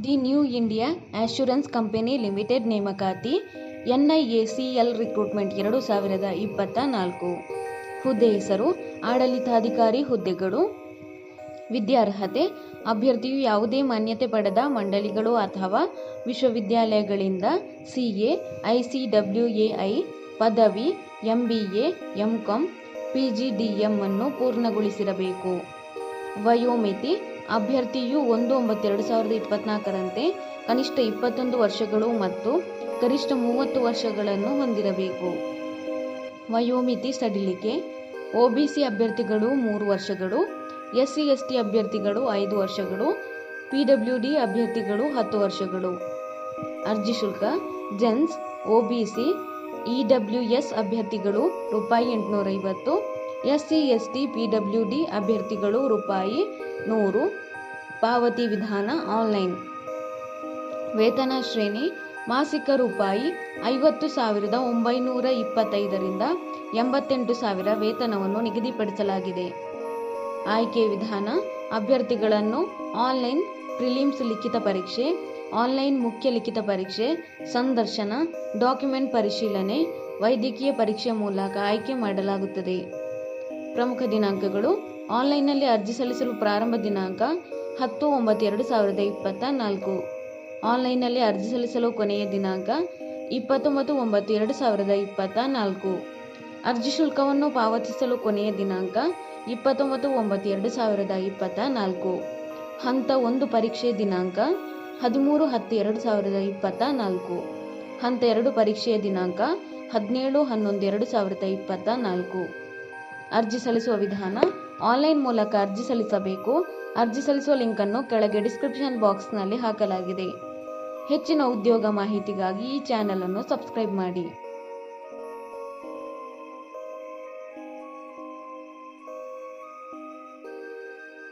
The new India assurance company limited ನೇಮಕಾತಿ NIACL recruitment 2024. ಹುದ್ದೆ ಹೆಸರು ಆಡಳಿತಾಧಿಕಾರಿ ಹುದ್ದೆಗಳು. ವಿದ್ಯಾರ್ಹತೆ ಅಭ್ಯರ್ಥಿಯು ಯಾವುದೇ ಮಾನ್ಯತೆ ಪಡೆದ ಮಂಡಳಿಗಳು ಅಥವಾ ವಿಶ್ವವಿದ್ಯಾಲಯಗಳಿಂದ CA, ICWAI ಪದವಿ, MBA, MCom, PGDM ಅನ್ನು ಪೂರ್ಣಗೊಳಿಸಿರಬೇಕು. ವಯೋಮಿತಿ ಅಭ್ಯರ್ಥಿಯು 1/9/2024ರಂತೆ ಕನಿಷ್ಠ 21 ವರ್ಷಗಳು ಮತ್ತು ಗರಿಷ್ಠ 30 ವರ್ಷಗಳನ್ನು ಹೊಂದಿರಬೇಕು. ವಯೋಮಿತಿ ಸಡಿಲಿಕೆ OBC ಅಭ್ಯರ್ಥಿಗಳು 3 ವರ್ಷಗಳು, SC/ST ಅಭ್ಯರ್ಥಿಗಳು 5 ವರ್ಷಗಳು, PWD ಅಭ್ಯರ್ಥಿಗಳು 10 ವರ್ಷಗಳು. ಅರ್ಜಿ ಶುಲ್ಕ ಜೆನ್ಸ್, OBC, EWS ಅಭ್ಯರ್ಥಿಗಳು ₹850, SC/ST, PWD ಅಭ್ಯರ್ಥಿಗಳು ₹100. ಪಾವತಿ ವಿಧಾನ ಆನ್ಲೈನ್. ವೇತನ ಶ್ರೇಣಿ ಮಾಸಿಕ ₹50,925ರಿಂದ 88,000 ವೇತನವನ್ನು ನಿಗದಿಪಡಿಸಲಾಗಿದೆ. ಆಯ್ಕೆ ವಿಧಾನ ಅಭ್ಯರ್ಥಿಗಳನ್ನು ಆನ್ಲೈನ್ ಪ್ರಿಲಿಮ್ಸ್ ಲಿಖಿತ ಪರೀಕ್ಷೆ, ಆನ್ಲೈನ್ ಮುಖ್ಯ ಲಿಖಿತ ಪರೀಕ್ಷೆ, ಸಂದರ್ಶನ, ಡಾಕ್ಯುಮೆಂಟ್ ಪರಿಶೀಲನೆ, ವೈದ್ಯಕೀಯ ಪರೀಕ್ಷೆ ಮೂಲಕ ಆಯ್ಕೆ ಮಾಡಲಾಗುತ್ತದೆ. ಪ್ರಮುಖ ದಿನಾಂಕಗಳು ಆನ್ಲೈನ್ನಲ್ಲಿ ಅರ್ಜಿ ಸಲ್ಲಿಸಲು ಪ್ರಾರಂಭ ದಿನಾಂಕ 10/9/2024. ಆನ್ಲೈನ್ನಲ್ಲಿ ಅರ್ಜಿ ಸಲ್ಲಿಸಲು ಕೊನೆಯ ದಿನಾಂಕ 29/9/2024. ಅರ್ಜಿ ಶುಲ್ಕವನ್ನು ಪಾವತಿಸಲು ಕೊನೆಯ ದಿನಾಂಕ 29/9/2024. ಹಂತ 1 ಪರೀಕ್ಷೆ ದಿನಾಂಕ 13/10/2024. ಹಂತ 2 ಪರೀಕ್ಷೆಯ ದಿನಾಂಕ 17/11/2024. ಅರ್ಜಿ ಸಲ್ಲಿಸುವ ವಿಧಾನ ಆನ್ಲೈನ್ ಮೂಲಕ ಅರ್ಜಿ ಸಲ್ಲಿಸಬೇಕು. ಅರ್ಜಿ ಸಲ್ಲಿಸುವ ಲಿಂಕನ್ನು ಕೆಳಗೆ ಡಿಸ್ಕ್ರಿಪ್ಷನ್ ಬಾಕ್ಸ್ನಲ್ಲಿ ಹಾಕಲಾಗಿದೆ. ಹೆಚ್ಚಿನ ಉದ್ಯೋಗ ಮಾಹಿತಿಗಾಗಿ ಈ ಚಾನೆಲ್ ಅನ್ನು ಸಬ್ಸ್ಕ್ರೈಬ್ ಮಾಡಿ.